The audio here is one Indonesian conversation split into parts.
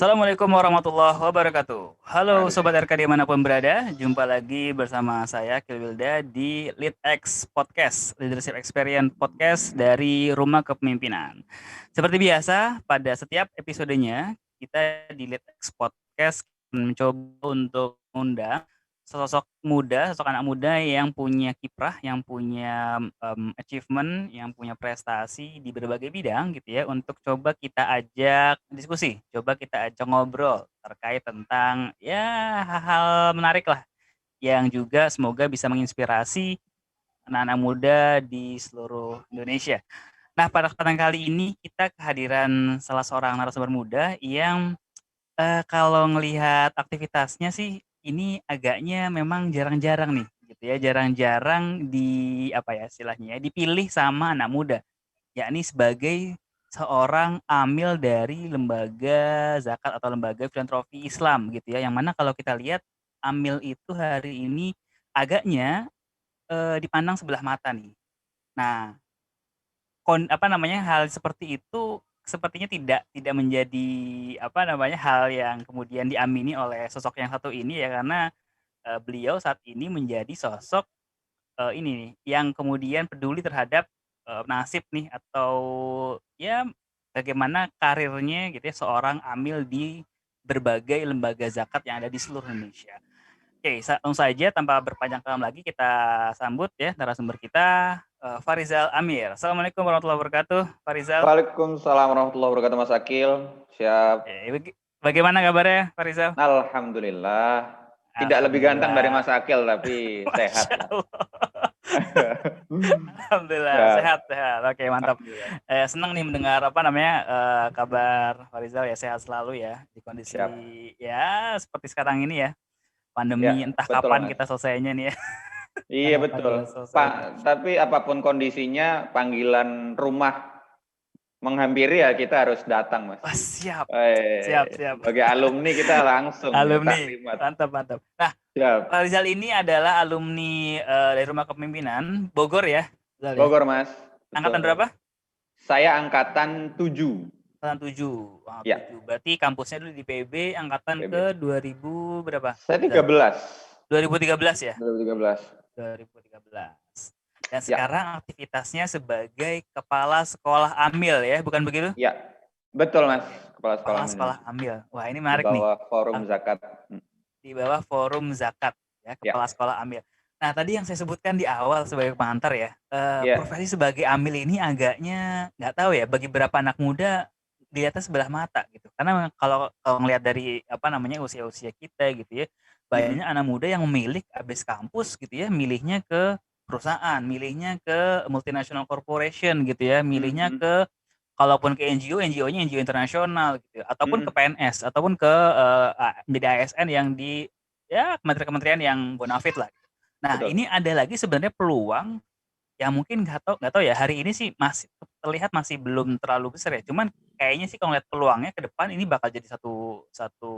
Assalamualaikum warahmatullahi wabarakatuh. Halo Sobat Waalaikumsalam. RK dimanapun berada, jumpa lagi bersama saya Kilwilda di LeadX Podcast, Leadership Experience Podcast dari Rumah Kepemimpinan. Seperti biasa, pada setiap episodenya, kita di LeadX Podcast mencoba untuk mengundang sosok muda, sosok anak muda yang punya kiprah, yang punya achievement, yang punya prestasi di berbagai bidang gitu ya, untuk coba kita ajak diskusi, coba kita ajak ngobrol terkait tentang ya hal-hal menarik lah yang juga semoga bisa menginspirasi anak-anak muda di seluruh Indonesia. Nah, pada kesempatan kali ini kita kehadiran salah seorang narasumber muda yang kalau ngelihat aktivitasnya sih, ini agaknya memang jarang-jarang nih, gitu ya, jarang-jarang apa ya istilahnya ya, dipilih sama anak muda, yakni sebagai seorang amil dari lembaga zakat atau lembaga filantropi Islam gitu ya, yang mana kalau kita lihat amil itu hari ini agaknya, dipandang sebelah mata nih. Nah, apa namanya, hal seperti itu sepertinya tidak menjadi, apa namanya, hal yang kemudian diamini oleh sosok yang satu ini ya, karena, beliau saat ini menjadi sosok, ini nih, yang kemudian peduli terhadap, nasib nih atau ya bagaimana karirnya gitu ya seorang amil di berbagai lembaga zakat yang ada di seluruh Indonesia. Oke, langsung saja tanpa berpanjang kalam lagi kita sambut ya narasumber kita, Farizal Amir. Assalamualaikum warahmatullahi wabarakatuh, Farizal. Waalaikumsalam warahmatullahi wabarakatuh, Mas Akil. Siap. Bagaimana kabarnya, Farizal? Alhamdulillah. Tidak lebih ganteng dari Alhamdulillah. Mas Akil, tapi sehat Masya lah. Allah. Alhamdulillah, Siap. sehat, sehat. Oke, mantap. Alhamdulillah. Senang nih mendengar apa namanya kabar Farizal ya sehat selalu ya di kondisi Siap. ya seperti sekarang ini ya. Pandemi Ya, entah betul, kapan Mas. kita selesainya nih ya. Entah Iya, kapan betul. kita selesainya. Tapi apapun kondisinya, panggilan rumah menghampiri ya kita harus datang, Mas. Wah, siap. Siap, siap. Sebagai alumni kita langsung ya, Alumni. taklimat. Mantap, mantap. Nah, Siap. Rizal ini adalah alumni dari Rumah Kepemimpinan Bogor ya, Rizal ya. Bogor, Mas. Angkatan Betul. berapa? Saya angkatan 7. Angkatan 7. Wah, Ya, 7. Berarti kampusnya dulu di PIB angkatan PB. ke 2000 berapa? Saya Rizal? 13. 2013 ya? 2013. 2013. Dan Ya, sekarang aktivitasnya sebagai kepala sekolah amil ya, bukan begitu? ya. Betul, Mas. Oke. Kepala sekolah Kepala sekolah manajemen. amil. Wah, ini Di menarik nih. bawah forum zakat. Di bawah forum zakat ya, Ya, kepala sekolah amil. Nah, tadi yang saya sebutkan di awal sebagai pengantar ya, ya. profesi sebagai amil ini agaknya nggak tahu ya bagi beberapa anak muda dilihatnya sebelah mata gitu. Karena kalau kalau ngelihat dari apa namanya usia-usia kita gitu ya, banyak anak muda yang memilih habis kampus gitu ya, milihnya ke perusahaan, milihnya ke multinational corporation gitu ya, milihnya ke kalaupun ke NGO, NGO-nya NGO internasional gitu ya, ataupun ke PNS, ataupun ke menjadi ASN yang di ya kementerian-kementerian yang bonafit lah. Nah, Betul. ini ada lagi sebenarnya peluang yang mungkin nggak tahu ya hari ini sih masih terlihat masih belum terlalu besar ya. Cuman kayaknya sih kalau ngeliat peluangnya ke depan ini bakal jadi satu satu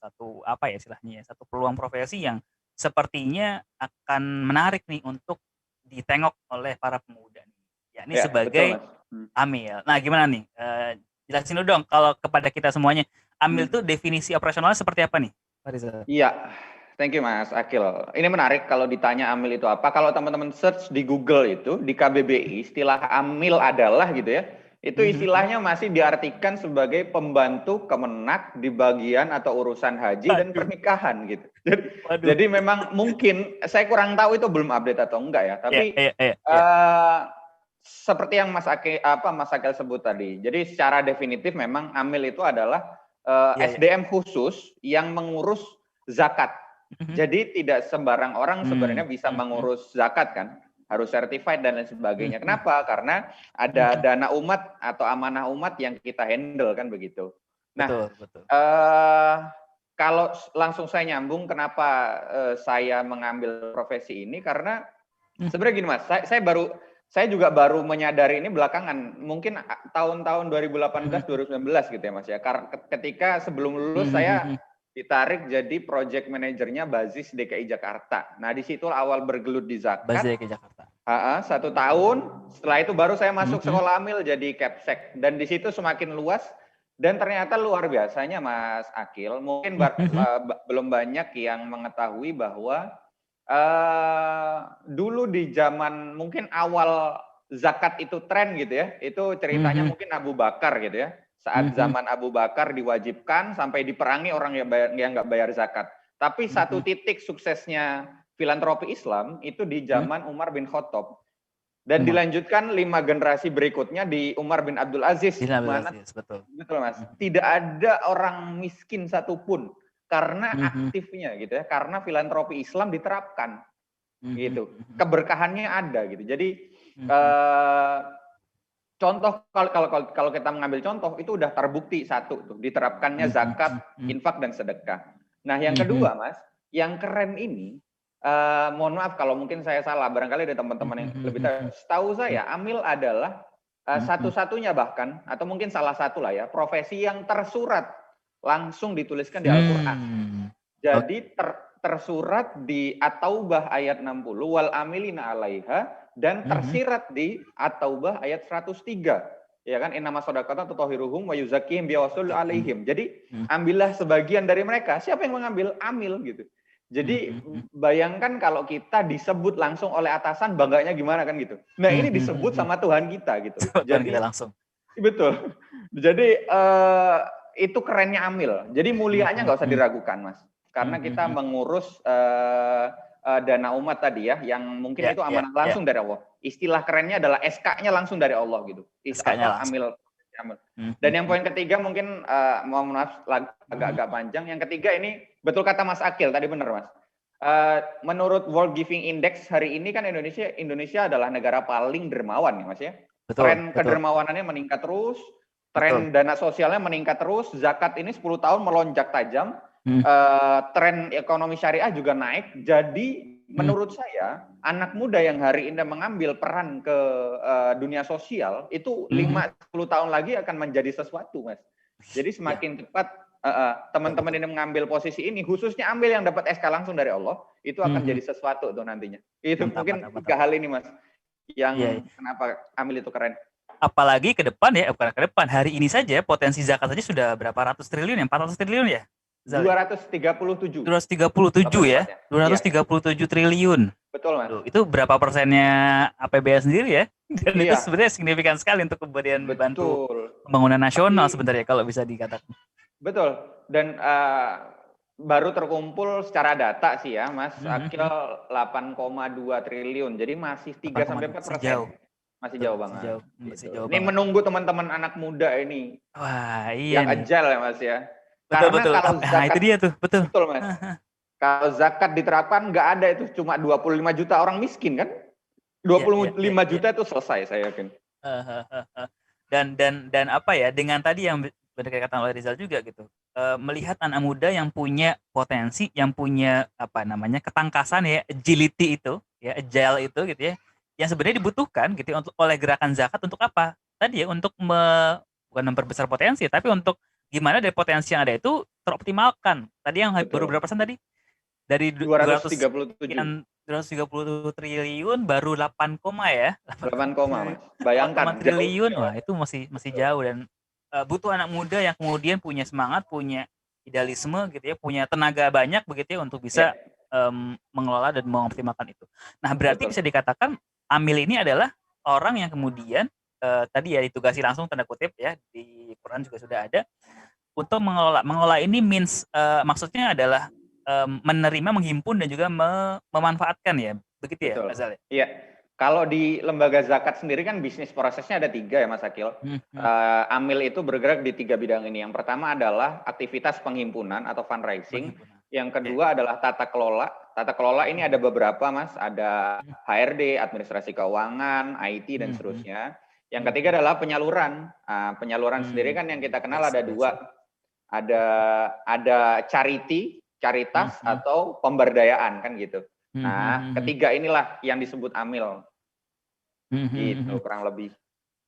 satu apa ya istilahnya ya, satu peluang profesi yang sepertinya akan menarik nih untuk ditengok oleh para pemuda nih. Yakni Ya, betul, sebagai Mas. amil. Nah, gimana nih? Jelasin dulu dong kalau kepada kita semuanya. Amil Hmm. itu definisi operasionalnya seperti apa nih, Pak Rizal? Iya, thank you, Mas Akil. Ini menarik kalau ditanya amil itu apa. Kalau teman-teman search di Google itu, di KBBI, istilah amil adalah gitu ya. Itu istilahnya masih diartikan sebagai pembantu Kemenak di bagian atau urusan haji dan Waduh, pernikahan gitu. waduh. Jadi memang mungkin saya kurang tahu itu belum update atau enggak ya. Iya, Tapi iya, iya, iya. seperti yang Mas Akil sebut tadi. Jadi secara definitif memang amil itu adalah Iya, iya. SDM khusus yang mengurus zakat. Mhm. Jadi tidak sembarang orang Mmm, sebenarnya bisa mhm, mengurus zakat kan, harus certified dan lain sebagainya. mhm, Kenapa? Karena ada mhm. dana umat atau amanah umat yang kita handle kan begitu. Nah, Betul, betul. eh, kalau langsung saya nyambung kenapa saya mengambil profesi ini karena Mhm, sebenarnya gini Mas, saya juga baru menyadari ini belakangan, mungkin tahun-tahun 2018, mhm, 2019 gitu ya Mas ya. Karena ketika sebelum lulus mhm, saya mhm. ditarik jadi project manajernya Bazis DKI Jakarta. Nah di situ awal bergelut di zakat, Bazai ke Jakarta. 1 tahun. Setelah itu baru saya masuk Mhm, sekolah amil jadi Capsek. Dan di situ semakin luas Dan ternyata luar biasanya Mas Akil, mungkin belum banyak yang mengetahui bahwa dulu di zaman mungkin awal zakat itu tren gitu ya, itu ceritanya mungkin Abu Bakar gitu ya. Saat zaman Abu Bakar diwajibkan sampai diperangi orang yang nggak bayar zakat. Tapi satu titik suksesnya filantropi Islam itu di zaman Umar bin Khattab. Dan dilanjutkan 5 generasi berikutnya di Umar bin Abdul Aziz. Mana, betul. Betul Mas. Tidak ada orang miskin satupun karena aktifnya gitu ya, karena filantropi Islam diterapkan gitu, keberkahannya ada gitu. Jadi contoh kalau kita mengambil contoh itu udah terbukti satu tuh diterapkannya zakat, infak dan sedekah. Nah yang kedua Mas, yang keren ini, mohon maaf kalau mungkin saya salah, barangkali ada teman-teman yang lebih tahu. Setahu saya Amil adalah satu-satunya bahkan atau mungkin salah satu lah ya profesi yang tersurat langsung dituliskan di Al-Quran. Jadi tersurat di At-Taubah ayat 60 wal amilina 'alaiha dan tersirat di At-Taubah ayat 103. Ya kan, innama shadaqatu tutahhiruhum wa yuzakkihim biwasul 'alaihim. Jadi ambillah sebagian dari mereka. Siapa yang mengambil? Amil gitu. Jadi bayangkan kalau kita disebut langsung oleh atasan, bangganya gimana kan gitu. Nah, ini disebut sama Tuhan kita gitu. Jadi kita langsung. Betul. Jadi itu kerennya Amil. Jadi mulianya nggak usah diragukan, Mas. Karena kita mengurus dana umat tadi ya, yang mungkin itu amanah langsung dari Allah. Istilah kerennya adalah SK-nya langsung dari Allah gitu. SK-nya Amil. Dan yang poin ketiga mungkin mohon maaf agak-agak panjang. Yang ketiga ini betul kata Mas Akil tadi, benar Mas. Menurut World Giving Index hari ini kan Indonesia adalah negara paling dermawan ya Mas ya. Tren kedermawanannya meningkat terus, tren dana sosialnya meningkat terus, zakat ini 10 tahun melonjak tajam. Tren ekonomi syariah juga naik. Jadi menurut saya anak muda yang hari ini mengambil peran ke dunia sosial itu 5-10 tahun lagi akan menjadi sesuatu Mas. Jadi semakin cepat teman-teman ini mengambil posisi ini, khususnya ambil yang dapat SK langsung dari Allah, itu akan jadi sesuatu tuh nantinya. Itu mungkin 3 hal ini Mas yang kenapa ambil itu keren. Apalagi ke depan ya, bukan ke depan, hari ini saja potensi zakat saja sudah berapa ratus triliun ya, 400 triliun ya? 237 ya, 237 triliun. Betul Mas. Itu berapa persennya APBN sendiri ya? Dan itu sebenarnya signifikan sekali untuk kemudian membantu pembangunan nasional sebenarnya kalau bisa dikatakan. Betul. Dan baru terkumpul secara data sih ya Mas, Akil 8,2 triliun. Jadi masih 3-4%. Masih jauh banget. Ini menunggu teman-teman anak muda ini. Wah, iya. Yang agile ya Mas ya. Betul. Kalau zakat, itu dia tuh, betul. Betul Mas. Kalau zakat diterapkan nggak ada itu, cuma 25 juta orang miskin kan? 25 juta itu selesai saya yakin. Dan apa ya, dengan tadi yang berdekatan oleh Rizal juga gitu. Melihat anak muda yang punya potensi, yang punya apa namanya ketangkasan ya, agility itu, ya agile itu gitu ya, yang sebenarnya dibutuhkan gitu ya, oleh gerakan zakat untuk apa? Tadi ya untuk bukan memperbesar potensi, tapi untuk gimana dari potensi yang ada itu teroptimalkan. Tadi yang baru berapa persen tadi? Dari 230 triliun baru 8, ya. 8, Mas. Bayangkan 8 triliun. Wah, itu masih jauh dan butuh anak muda yang kemudian punya semangat, punya idealisme gitu ya, punya tenaga banyak begitu ya untuk bisa mengelola dan mengoptimalkan itu. Nah, berarti bisa dikatakan Amil ini adalah orang yang kemudian tadi ya ditugasi langsung tanda kutip ya, di Quran juga sudah ada untuk mengelola ini means maksudnya adalah menerima, menghimpun dan juga memanfaatkan ya, begitu ya Mas Zal? Iya. Kalau di lembaga zakat sendiri kan bisnis prosesnya ada 3 ya Mas Akil. Amil itu bergerak di 3 bidang ini. Yang pertama adalah aktivitas penghimpunan atau fundraising. Yang kedua adalah tata kelola. Tata kelola ini ada beberapa Mas, ada HRD, administrasi keuangan, IT dan seterusnya. Yang ketiga adalah penyaluran. Penyaluran sendiri kan yang kita kenal ada 2. Ada caritas atau pemberdayaan kan gitu. Nah, ketiga inilah yang disebut Amil. Gitu kurang lebih.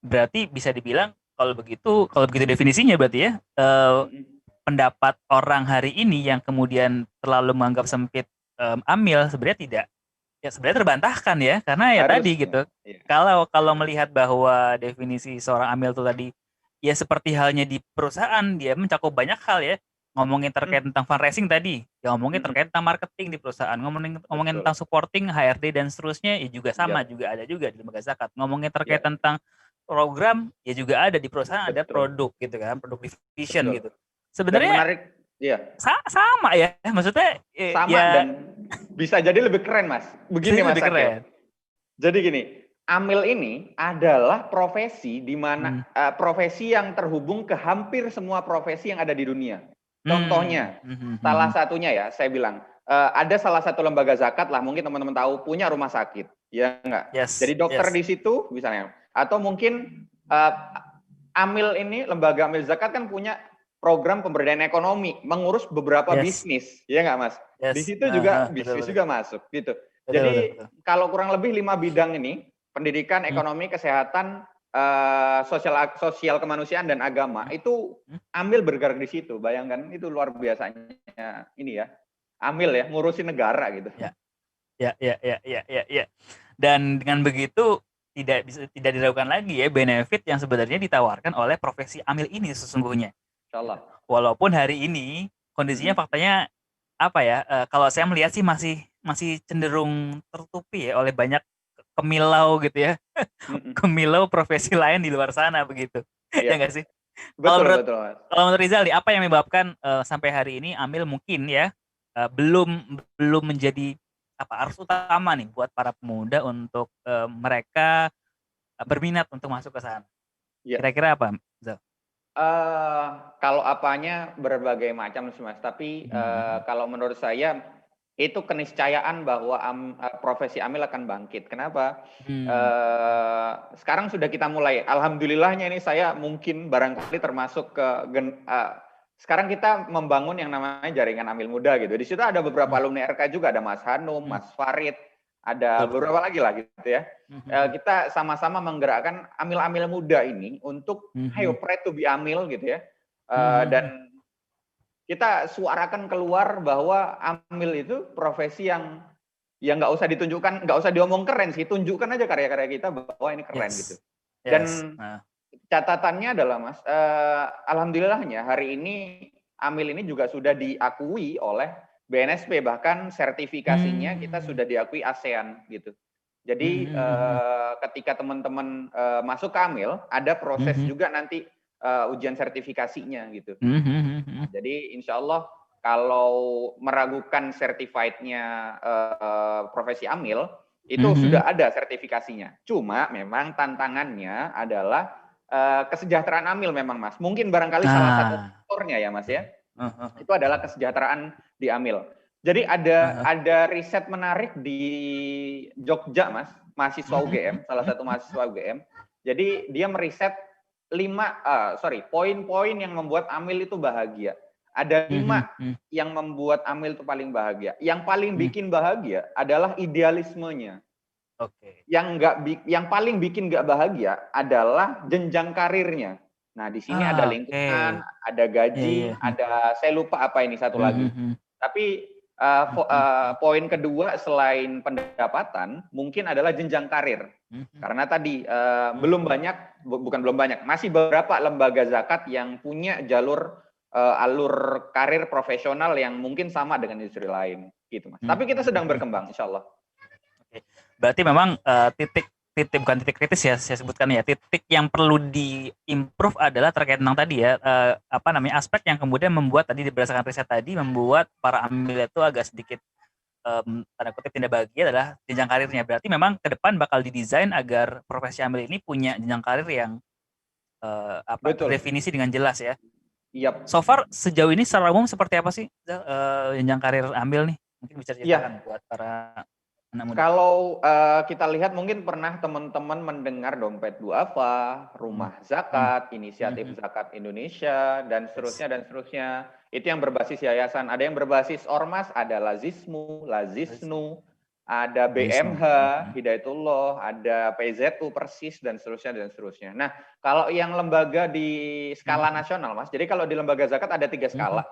Berarti bisa dibilang kalau begitu definisinya berarti ya pendapat orang hari ini yang kemudian terlalu menganggap sempit Amil sebenarnya sebenarnya terbantahkan ya, karena ya tadi gitu. Kalau melihat bahwa definisi seorang Amil itu tadi ya seperti halnya di perusahaan, dia mencakup banyak hal ya. Ngomongin terkait tentang fundraising tadi, ya ngomongin terkait tentang marketing di perusahaan, ngomongin ngomongin tentang Betul. supporting HRD dan seterusnya, ya juga sama, Yap. juga ada juga di lembaga zakat. Ngomongin terkait Ya, tentang program, ya juga ada di perusahaan, ada betul. produk gitu kan, produk division gitu. Betul. Dan Sebenarnya menarik, ya, sama ya, maksudnya sama ya dan bisa jadi lebih keren, Mas. bisa Begini, Mas lebih Akil. keren. Jadi gini, amil ini adalah profesi di mana Hmm. profesi yang terhubung ke hampir semua profesi yang ada di dunia. Hmm. Contohnya, Hmm. Hmm. salah Hmm. satunya ya, saya bilang ada salah satu lembaga zakat lah, mungkin teman-teman tahu punya rumah sakit, ya enggak? Jadi Yes, dokter yes. di situ misalnya, atau mungkin amil ini lembaga amil zakat kan punya program pemberdayaan ekonomi, mengurus beberapa Yes, bisnis, ya enggak Mas? Di yes. situ juga Betul, bisnis betul. juga masuk gitu. Betul, betul, Jadi betul. kalau kurang lebih 5 bidang ini, pendidikan, Hmm. ekonomi, kesehatan, sosial kemanusiaan dan agama, Hmm. itu Hmm. amil bergerak di situ. Bayangkan itu luar biasanya ini ya. Amil ya, ngurusin negara gitu. Ya, ya, ya, ya, ya, ya, ya. Dan dengan begitu tidak diragukan lagi ya benefit yang sebenarnya ditawarkan oleh profesi amil ini sesungguhnya. Gitu. Insyaallah. Walaupun hari ini kondisinya faktanya apa ya? Kalau saya melihat sih masih cenderung tertutupi ya oleh banyak kemilau gitu ya, kemilau profesi lain di luar sana begitu. Ya Iya, nggak sih? Kalau betul menurut betul Mas. kalau menurut Rizal nih, apa yang menyebabkan sampai hari ini amil mungkin ya belum belum menjadi apa arus utama nih buat para pemuda untuk mereka berminat untuk masuk ke sana. Iya. Kira-kira apa, Zal? Kalau apanya berbagai macam sih Mas, tapi Mhm. kalau menurut saya itu keniscayaan bahwa profesi amil akan bangkit. Kenapa? Hmm. Sekarang sudah kita mulai. Alhamdulillahnya ini saya mungkin barangkali termasuk sekarang kita membangun yang namanya jaringan amil muda gitu. Di situ ada beberapa Hmm. alumni RK juga, ada Mas Hanum, Hmm. Mas Farid, ada Betul, betul. beberapa lagi lah gitu ya. Mhm. Kita sama-sama menggerakkan amil-amil muda ini untuk ayo Mhm. pray to be amil gitu ya. Mhm. Dan kita suarakan keluar bahwa amil itu profesi yang nggak usah ditunjukkan, nggak usah diomong keren sih, tunjukkan aja karya-karya kita bahwa ini keren gitu. Yes. Yes. Dan Nah. catatannya adalah Mas, alhamdulillahnya hari ini amil ini juga sudah diakui oleh BNSP, bahkan sertifikasinya kita Hmm. sudah diakui ASEAN gitu. Jadi Mhm. ketika teman-teman masuk ke amil, ada proses Mhm. juga nanti ujian sertifikasinya gitu. Mhm. Nah, Mhm. jadi insya Allah kalau meragukan certified-nya profesi amil, itu Mhm. sudah ada sertifikasinya. Cuma memang tantangannya adalah kesejahteraan amil memang Mas. Mungkin barangkali salah satu Nah. faktornya ya Mas ya, Heeh. itu adalah kesejahteraan di amil. Jadi ada Heeh. riset menarik di Jogja Mas, mahasiswa UGM, Mhm. salah satu mahasiswa UGM. Jadi dia meriset poin-poin yang membuat amil itu bahagia. Ada 5 Mhm. Mhm. yang membuat amil itu paling bahagia. Yang paling Mhm. bikin bahagia adalah idealismenya. Oke. Yang paling bikin nggak bahagia adalah jenjang karirnya. Nah, di sini ada Oke. lingkungan, ada Iya, iya. gaji, ada saya lupa apa ini satu lagi. Mhm. Tapi Mhm. poin kedua selain pendapatan mungkin adalah jenjang karir. Mhm. Karena tadi belum Mhm. banyak, bukan belum banyak, masih beberapa lembaga zakat yang punya alur karir profesional yang mungkin sama dengan industri lain, gitu Mas. Tapi kita sedang Mhm. berkembang, insya Allah. Oke. Berarti memang titik titik bukan titik kritis ya saya sebutkan ya, titik yang perlu di-improve adalah terkait tentang tadi ya, apa namanya, aspek yang kemudian membuat tadi berdasarkan riset tadi membuat para amil itu agak sedikit, tanda kutip "tidak bahagia" adalah jenjang karirnya. Berarti memang ke depan bakal didesain agar profesi amil ini punya jenjang karir yang, apa, Betul. terdefinisi dengan jelas ya. Yap. So far sejauh ini secara umum seperti apa sih, Zal, jenjang karir amil nih? Mungkin bisa diceritakan Iya, buat para anak muda. kalau kita lihat mungkin pernah teman-teman mendengar dompet duafa, Mhm. rumah Mhm. zakat, inisiatif Mhm. zakat Indonesia, dan Yes. seterusnya dan seterusnya. Itu yang berbasis yayasan. Ada yang berbasis ormas, ada Lazismu, Lazismu. Lazisnu, ada Lazismu. BMH, Hidayatullah, ada PZU Persis dan seterusnya dan seterusnya. Nah, kalau yang lembaga di skala Mhm. nasional, Mas. Jadi kalau di lembaga zakat ada 3 Mhm. skala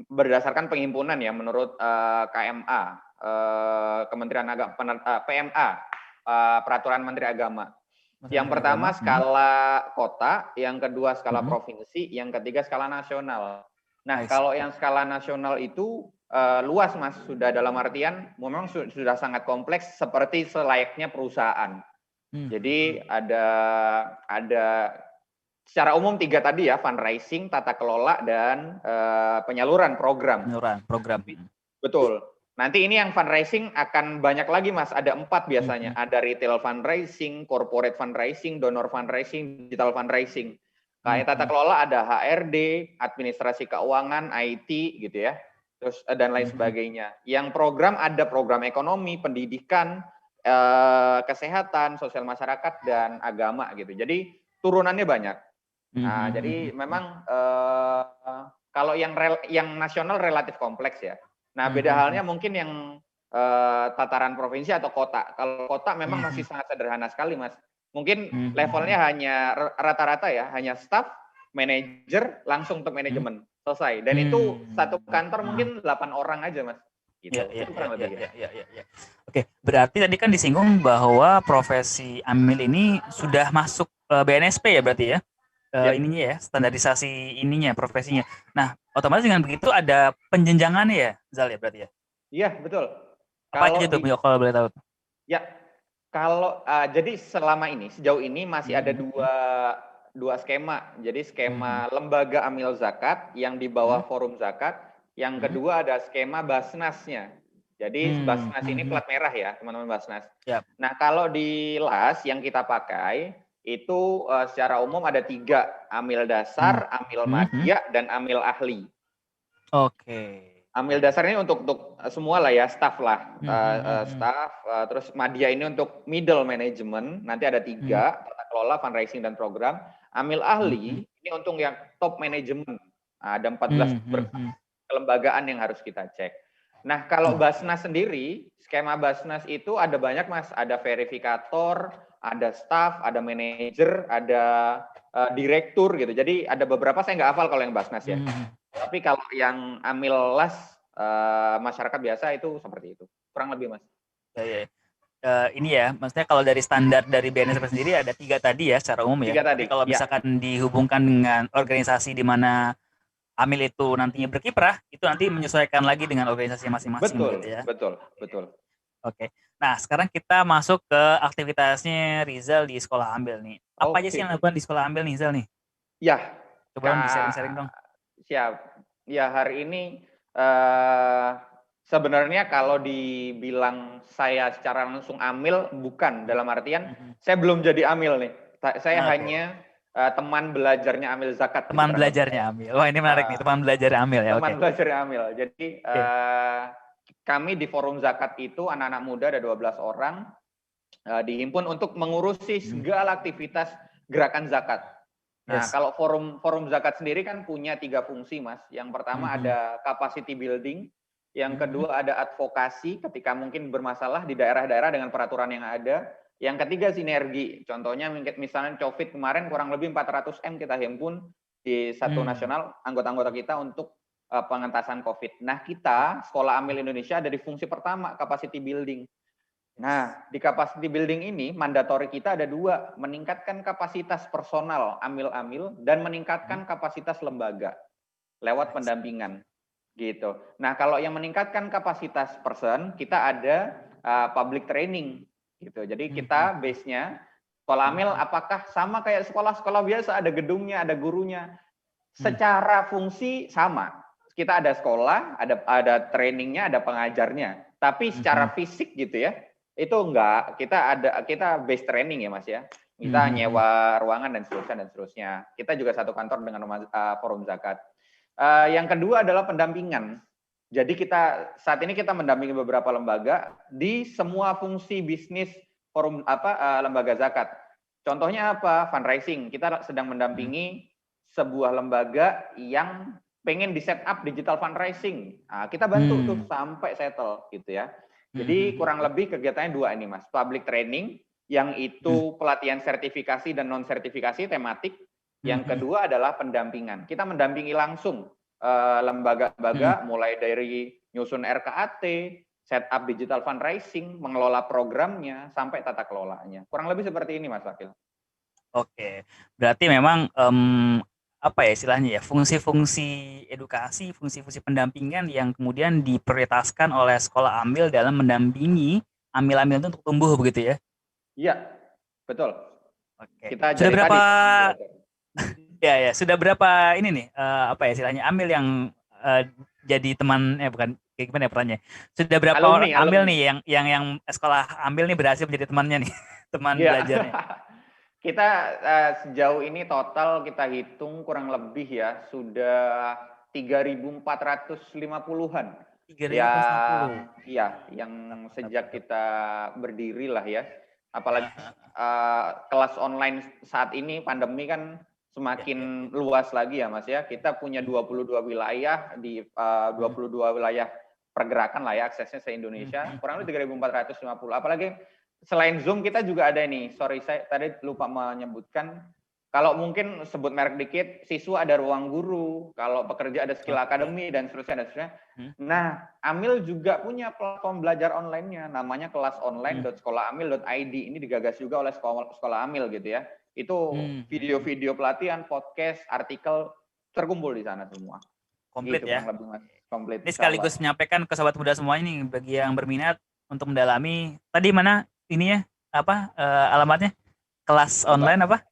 berdasarkan penghimpunan ya menurut KMA, Kementerian Agama, PMA, Peraturan Menteri Agama. Yang pertama skala kota, yang kedua skala provinsi, yang ketiga skala nasional. Nah, kalau yang skala nasional itu luas, Mas. Sudah dalam artian memang sudah sangat kompleks seperti selayaknya perusahaan. Jadi ada secara umum 3 tadi ya, fundraising, tata kelola, dan penyaluran program. Betul. Nanti ini yang fundraising akan banyak lagi, Mas. Ada 4 biasanya. Ada retail fundraising, corporate fundraising, donor fundraising, digital fundraising. Kayak tata kelola ada HRD, administrasi keuangan, IT gitu ya. Terus dan lain sebagainya. Yang program ada program ekonomi, pendidikan, kesehatan, sosial masyarakat, dan agama gitu. Jadi turunannya banyak. Nah, jadi memang kalau yang nasional relatif kompleks ya. Nah, beda halnya mungkin yang tataran provinsi atau kota. Kalau kota memang masih sangat sederhana sekali, Mas. Mungkin levelnya hanya rata-rata ya, hanya staff, manajer, langsung untuk manajemen. Selesai. Dan itu satu kantor mungkin 8 orang aja, Mas. Gitu. Itu kurang lebih ya. Oke, berarti tadi kan disinggung bahwa profesi amil ini sudah masuk BNSP ya berarti ya? Ininya ya, standarisasi ininya, profesinya. Nah, otomatis dengan begitu ada penjenjangannya ya, Zal ya berarti ya? Iya, betul. Apa aja tuh, kalau boleh tahu? Ya, kalau jadi selama ini, sejauh ini masih ada dua skema. Jadi skema lembaga amil zakat yang di bawah forum zakat. Yang kedua ada skema Basnasnya. Jadi Basnas ini plat merah ya, teman-teman Basnas. Nah, kalau di LAS yang kita pakai, itu secara umum ada 3, amil dasar, amil madya, dan amil ahli. Amil dasar ini untuk semua lah ya, staff lah, terus madya ini untuk middle management, nanti ada 3, tata kelola, fundraising, dan program. Amil ahli ini untuk yang top management, ada 14 kelembagaan yang harus kita cek. Nah, kalau Basnas sendiri, skema Basnas itu ada banyak, Mas, ada verifikator, ada staff, ada manajer, ada direktur gitu. Jadi ada beberapa, saya nggak hafal kalau yang Basnas ya. Tapi kalau yang amil LAS masyarakat biasa itu seperti itu. Kurang lebih, Mas. Ini ya, maksudnya kalau dari standar dari BNSP sendiri ada 3 tadi ya secara umum ya. Tapi kalau misalkan dihubungkan dengan organisasi di mana amil itu nantinya berkiprah, itu nanti menyesuaikan lagi dengan organisasi masing-masing gitu ya. Betul. Oke. Nah, sekarang kita masuk ke aktivitasnya Rizal di sekolah ambil nih. Apa aja sih yang dilakukan di sekolah ambil nih, Rizal nih? Ya. Coba dong di-sharing dong. Siap. Ya, hari ini sebenarnya kalau dibilang saya secara langsung amil, bukan. Dalam artian, saya belum jadi amil nih. Saya hanya teman belajarnya amil zakat. Teman belajarnya amil. Wah, ini menarik nih, teman belajar amil ya. Teman belajar amil. Jadi kami di forum zakat itu anak-anak muda ada 12 orang dihimpun untuk mengurusi segala aktivitas gerakan zakat. Nah, kalau forum zakat sendiri kan punya 3 fungsi, Mas. Yang pertama ada capacity building, yang kedua ada advokasi ketika mungkin bermasalah di daerah-daerah dengan peraturan yang ada. Yang ketiga sinergi. Contohnya misalnya COVID kemarin kurang lebih 400 M kita himpun di satu nasional anggota-anggota kita untuk pengentasan COVID. Nah, kita Sekolah Amil Indonesia ada di fungsi pertama, capacity building. Nah, di capacity building ini mandatori kita ada 2, meningkatkan kapasitas personal amil-amil dan meningkatkan kapasitas lembaga lewat pendampingan gitu. Nah, kalau yang meningkatkan kapasitas person, kita ada public training gitu. Jadi kita base-nya sekolah amil apakah sama kayak sekolah-sekolah biasa, ada gedungnya, ada gurunya. Secara fungsi sama. Kita ada sekolah, ada trainingnya, ada pengajarnya. Tapi secara fisik gitu ya, itu enggak. Kita base training ya, Mas ya. Kita nyewa ruangan dan seterusnya. Kita juga satu kantor dengan forum zakat. Yang kedua adalah pendampingan. Jadi saat ini kita mendampingi beberapa lembaga di semua fungsi bisnis forum lembaga zakat. Contohnya apa? Fundraising. Kita sedang mendampingi sebuah lembaga yang pengen di set up digital fundraising. Nah, kita bantu tuh sampai settle gitu ya. Jadi kurang lebih kegiatannya 2 ini, Mas. Public training yang itu pelatihan sertifikasi dan non sertifikasi tematik. Yang kedua adalah pendampingan. Kita mendampingi langsung lembaga-lembaga mulai dari nyusun RKAT, set up digital fundraising, mengelola programnya sampai tata kelolanya. Kurang lebih seperti ini, Mas Akil. Oke, berarti memang, apa ya istilahnya ya, fungsi-fungsi edukasi, fungsi-fungsi pendampingan yang kemudian diprioritaskan oleh sekolah amil dalam mendampingi amil-amil itu untuk tumbuh begitu ya? Iya, betul. Oke. Kita Sudah dari berapa tadi belajar. ya, sudah berapa ini nih, apa ya istilahnya, amil yang, jadi teman bukan, kayak gimana ya pertanyaannya, sudah berapa Alumni, amil alumni. nih yang sekolah amil nih berhasil menjadi temannya nih, teman Iya. belajarnya? Kita sejauh ini total kita hitung kurang lebih ya sudah 3.450-an 3.450. yang ya yang Mantap mantap sejak mantap. kita berdiri lah ya. Apalagi Heeh, kelas online saat ini pandemi kan ya ya ya. semakin luas lagi ya Mas ya. Kita punya Mhm 22 wilayah di mhm 22 wilayah pergerakan lah ya aksesnya mhm se-Indonesia. mhm Kurang mhm. lebih 3.450. Apalagi selain Zoom kita juga ada nih. Sorry saya tadi lupa menyebutkan. Kalau mungkin sebut merek dikit, siswa ada ruang guru, kalau pekerja ada skill Oke. academy dan seterusnya dan seterusnya. Mhm mhm Nah, Amil juga punya platform belajar online-nya, namanya mhm. kelasonline.sekolahamil.id. Ini digagas juga oleh sekolah Amil gitu ya. Itu Mhm. video-video pelatihan, podcast, artikel terkumpul di sana semua. Komplit Gitu ya. kurang lebih Mas, komplit Ini insya Allah. sekaligus menyampaikan ke sobat muda semuanya nih, bagi yang berminat untuk mendalami, tadi mana ininya, apa, alamatnya? Kelas Coba. online apa?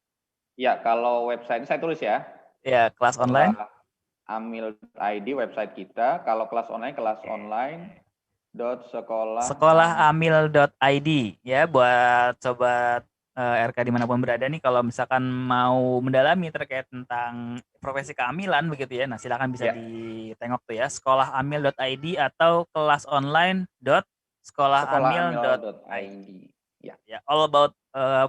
Ya, kalau website saya tulis ya. Ya, kelas online. Sekolah.amil.id website kita. Kalau kelas online, kelasonline.sekolah Sekolahamil.id ya, buat sobat RK dimanapun berada nih, kalau misalkan mau mendalami terkait tentang profesi keamilan begitu ya, nah silakan bisa ya, ditengok tuh ya, sekolahamil.id atau kelasonline.sekolahamil.id sekolah.amil.id. Ya, ya, all about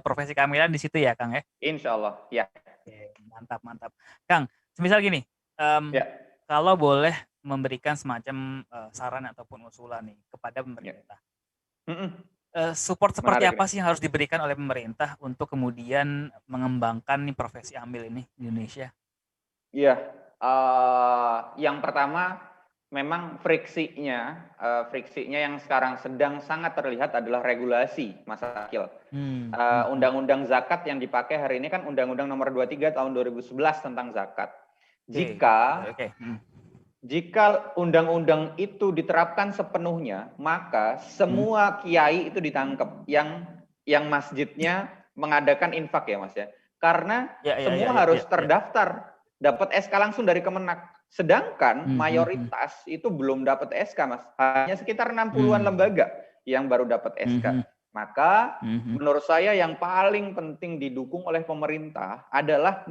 profesi keamilan di situ ya Kang ya. insya Allah. Ya, Oke, mantap mantap. Kang, semisal gini, mmm, ya, kalau boleh memberikan semacam, saran ataupun usulan nih kepada ya. pemerintah, Mm-mm. support seperti Menarik apa nih. sih yang harus diberikan oleh pemerintah untuk kemudian mengembangkan nih profesi amil ini di Indonesia? Iya, yang pertama memang friksinya yang sekarang sedang sangat terlihat adalah regulasi, Mas Akil. Mhm. Undang-undang zakat yang dipakai hari ini kan Undang-Undang Nomor 23 Tahun 2011 tentang zakat. Oke, Jika oke, jika undang-undang itu diterapkan sepenuhnya, maka mhm. semua kiai itu ditangkap yang masjidnya mengadakan infak ya Mas ya. Karena Ya ya ya semua ya harus ya ya. terdaftar, dapat SK langsung dari Kemenak. Sedangkan Mhm mhm. mayoritas itu belum dapat SK Mas. Hanya sekitar 60-an Mmm, lembaga yang baru dapat SK. mhm Maka mhm menurut saya yang paling penting didukung oleh pemerintah adalah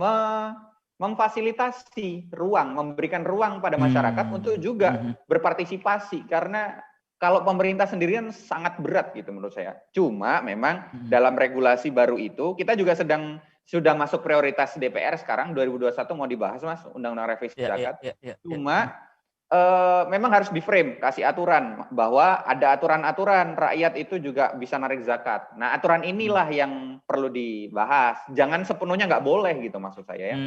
memfasilitasi ruang, memberikan ruang pada masyarakat untuk juga mhm berpartisipasi karena kalau pemerintah sendirian sangat berat gitu menurut saya. Cuma memang mhm. dalam regulasi baru itu kita juga sudah masuk prioritas DPR sekarang 2021 mau dibahas Mas Undang-Undang Revisi Ya ya Zakat. ya ya ya. Cuma memang harus di-frame, kasih aturan bahwa ada aturan-aturan rakyat itu juga bisa narik zakat. Nah, aturan Mhm. inilah yang perlu dibahas. Jangan sepenuhnya nggak boleh gitu maksud saya ya.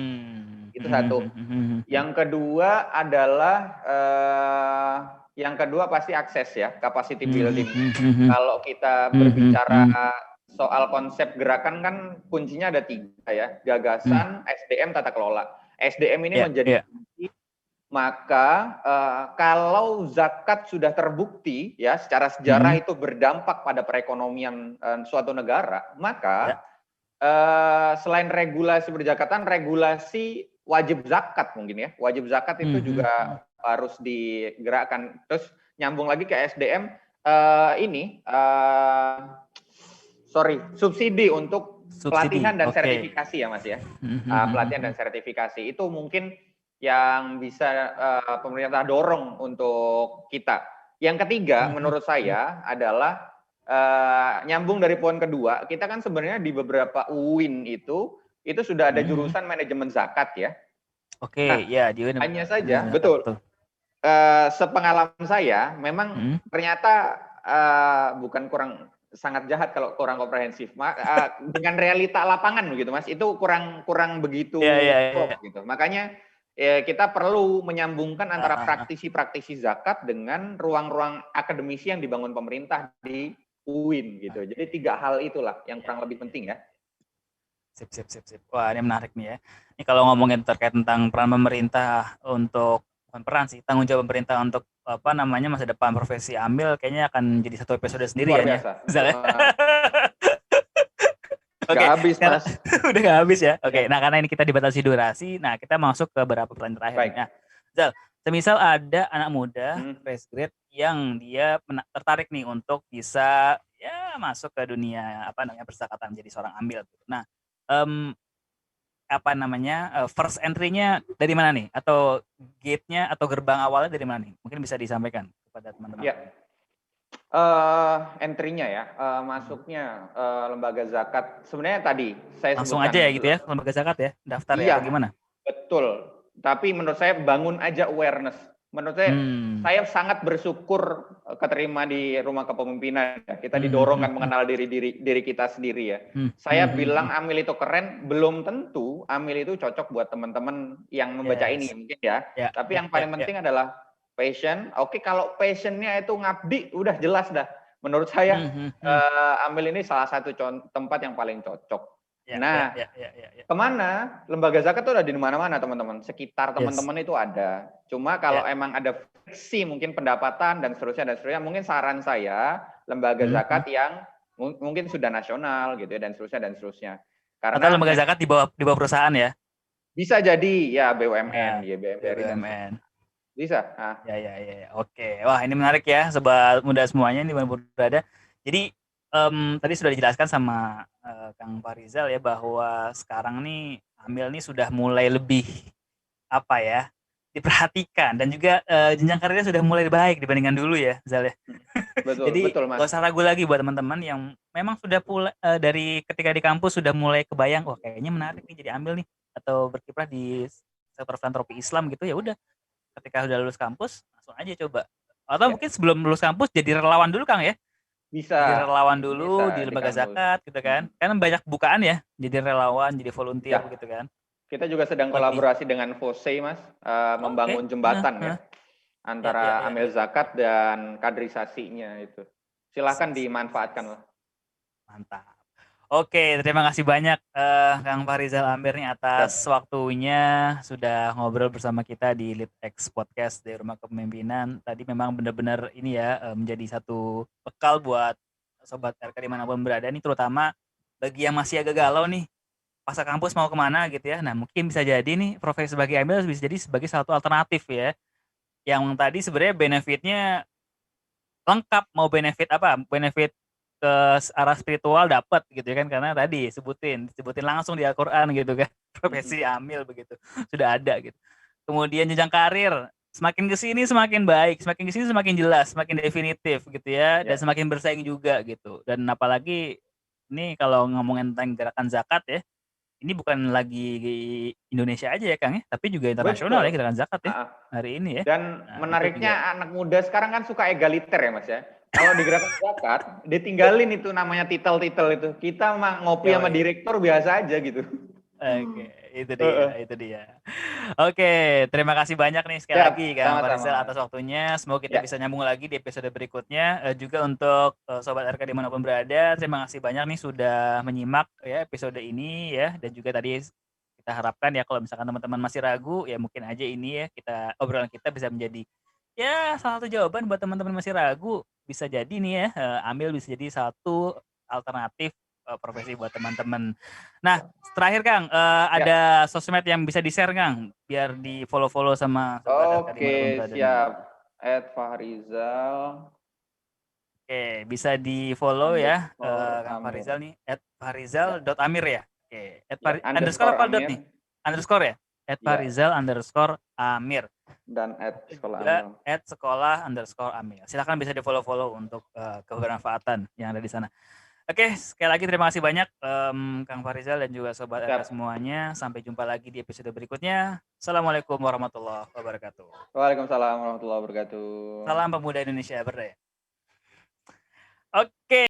Itu satu. Mhm. Yang kedua adalah yang kedua pasti akses ya, capacity Mhm building. mhm Kalau kita mhm berbicara mhm soal konsep gerakan kan kuncinya ada 3 ya, mhm. gagasan, SDM, tata kelola. SDM ini Ya menjadi ya. kunci, maka kalau zakat sudah terbukti ya secara Mhm. sejarah itu berdampak pada perekonomian suatu negara, Ya. maka selain regulasi perjakatan, regulasi wajib zakat mungkin ya. Wajib zakat itu Mhm juga mhm. harus digerakkan. Terus nyambung lagi ke SDM, sorry, subsidi untuk Subsidi, pelatihan dan oke. sertifikasi ya Mas ya. Pelatihan dan Mhm. sertifikasi itu mungkin yang bisa pemerintah dorong untuk kita. Yang ketiga Mhm menurut mhm. saya adalah nyambung dari poin kedua, kita kan sebenarnya di beberapa UIN itu sudah ada Mhm mhm. jurusan manajemen zakat ya. Oke, Nah, ya di UIN hanya bener saja, zakat, betul. betul. Sepengalaman saya, memang Mhm. ternyata bukan kurang sangat jahat kalau kurang komprehensif. Dengan realita lapangan begitu, Mas, itu kurang kurang Iya begitu iya iya. klop gitu. Makanya kita perlu menyambungkan antara Heeh heeh. praktisi-praktisi zakat dengan ruang-ruang akademisi yang dibangun pemerintah di UIN gitu. Jadi Oke. 3 hal itulah yang Iya kurang iya lebih iya penting iya. ya. Sip, sip, sip, sip. Wah, ini menarik nih ya. Ini kalau ngomongin terkait tentang peran pemerintah untuk bukan peran sih, tanggung jawab pemerintah untuk apa namanya masa depan profesi amil kayaknya akan jadi satu episode sendiri Luar ya nih. biasa. Misalnya. Nggak Oke, habis, karena Mas. udah nggak habis ya. Oke, Ya, nah karena ini kita dibatasi durasi, nah kita masuk ke beberapa pertanyaan terakhir nih. baik. Nah, Zal, semisal ada anak muda Hmm. fresh grade yang dia tertarik nih untuk bisa ya masuk ke dunia apa namanya persakatan menjadi seorang amil. Nah, em, apa namanya first entry-nya dari mana nih? Atau gate-nya atau gerbang awalnya dari mana nih? Mungkin bisa disampaikan kepada teman-teman. Ya, entry-nya ya, masuknya lembaga zakat. Sebenarnya tadi saya Langsung sebutkan. aja ya gitu ya, lembaga zakat ya, daftar ya Iya, atau gimana? betul. Tapi menurut saya bangun aja awareness. Menurut Hmm. saya sangat bersyukur keterima di rumah kepemimpinan. Kita Hmm, didorong hmm, kan hmm, mengenal diri kita sendiri ya. hmm, Saya hmm, hmm, bilang hmm. Amil itu keren, belum tentu Amil itu cocok buat teman-teman yang membaca ini Yes. mungkin ya. Ya, Tapi ya, yang ya, paling ya. penting adalah passion. Oke, kalau passionnya itu ngabdi, udah jelas dah. Menurut saya Hmm, hmm, hmm. Amil ini salah satu tempat yang paling cocok. Ya, ya, Nah, ya, ya, ya, ya. kemana? Lembaga zakat itu ada di mana-mana teman-teman. Sekitar Yes. teman-teman itu ada. Cuma kalau Ya. emang ada friksi mungkin pendapatan dan seterusnya, mungkin saran saya lembaga Hmm, hmm. zakat yang mungkin sudah nasional gitu ya dan seterusnya. Atau Karena lembaga zakat di bawah perusahaan ya? bisa jadi ya BUMN, Ya, ya BMPRI dan BUMN. bisa. Nah, Ya, ya, ya, ya. Oke. Wah, ini menarik ya, sobat muda semuanya ini berada. Jadi tadi sudah dijelaskan sama Kang Farizal ya bahwa sekarang nih Amil nih sudah mulai lebih apa ya diperhatikan dan juga jenjang karirnya sudah mulai baik dibandingkan dulu ya, Zal ya. betul, Jadi betul gak Mas. usah ragu lagi buat teman-teman yang memang sudah dari ketika di kampus sudah mulai kebayang, wah kayaknya menarik nih jadi Amil nih atau berkiprah di sektor filantropi Islam gitu ya udah ketika udah lulus kampus langsung aja coba atau Ya, mungkin sebelum lulus kampus jadi relawan dulu Kang ya bisa, jadi relawan dulu bisa di di lembaga kampus. zakat gitu kan banyak bukaan ya jadi relawan jadi volunteer Ya, begitu kan kita juga sedang lebih kolaborasi dengan FOSE Mas, oke. membangun jembatan ya. Ya, ya, Antara ya, amil ya. zakat dan kaderisasinya itu. Sip, Silahkan sip, sip, dimanfaatkan sip. lah. Mantap. Oke, terima kasih banyak Kang Farizal Amir nih atas Siap. waktunya sudah ngobrol bersama kita di LeadX Podcast dari Rumah Kepemimpinan. Tadi memang benar-benar ini ya menjadi satu bekal buat sobat RK dimanapun berada nih, terutama bagi yang masih agak galau nih pasca kampus mau kemana gitu ya. Nah mungkin bisa jadi nih profesi sebagai Amir bisa jadi sebagai satu alternatif ya. Yang tadi sebenarnya benefitnya lengkap, mau benefit apa? Benefit ke arah spiritual dapat gitu ya kan karena tadi disebutin langsung di Al-Qur'an gitu kan. Mhm. Profesi amil begitu. Sudah ada gitu. Kemudian jenjang karir semakin ke sini semakin baik, semakin ke sini semakin jelas, semakin definitif gitu ya dan Ya, semakin bersaing juga gitu. Dan apalagi ini kalau ngomongin tentang gerakan zakat ya, ini bukan lagi di Indonesia aja ya Kang ya, tapi juga internasional ya betul. gerakan zakat ya Heeh. hari ini ya. Dan Nah, itu juga menariknya anak muda sekarang kan suka egaliter ya Mas ya. Kalau di gerakan zakat, ditinggalin itu namanya titel-titel itu. Kita mah ngopi sama yoi. direktur biasa aja gitu. Oke, itu dia, Heeh. itu dia. Oke, terima kasih banyak nih sekali Siap, lagi Kang sama-sama Farizal Mas. atas waktunya. Semoga kita Ya, bisa nyambung lagi di episode berikutnya. Juga untuk Sobat RK dimanapun berada, terima kasih banyak nih sudah menyimak ya episode ini ya. Dan juga tadi kita harapkan ya kalau misalkan teman-teman masih ragu, ya mungkin aja ini ya kita obrolan kita bisa menjadi ya salah satu jawaban buat teman-teman masih ragu. Bisa jadi nih ya, ambil bisa jadi satu alternatif profesi buat teman-teman. Nah, terakhir Kang, ya. ada sosmed yang bisa di-share Kang, biar di-follow-follow sama sobat RK dimanapun Oke, berada nih. siap. @Fahrizal Oke, bisa di-follow ya, underscore Kang Amir. Farizal nih, Ya, @farizal.amir ya? Oke, ya, underscore underscore apa dot Amir. nih? Underscore ya? Ya, @farizal_amir. dan Atau @sekolah juga Amil. @sekolah_amir. Silakan bisa di-follow-follow untuk kebermanfaatan yang ada di sana. Oke, sekali lagi terima kasih banyak Kang Farizal dan juga sobat RK Siap. semuanya. Sampai jumpa lagi di episode berikutnya. Assalamualaikum warahmatullahi wabarakatuh. Waalaikumsalam warahmatullahi wabarakatuh. Salam pemuda Indonesia berdaya. Oke.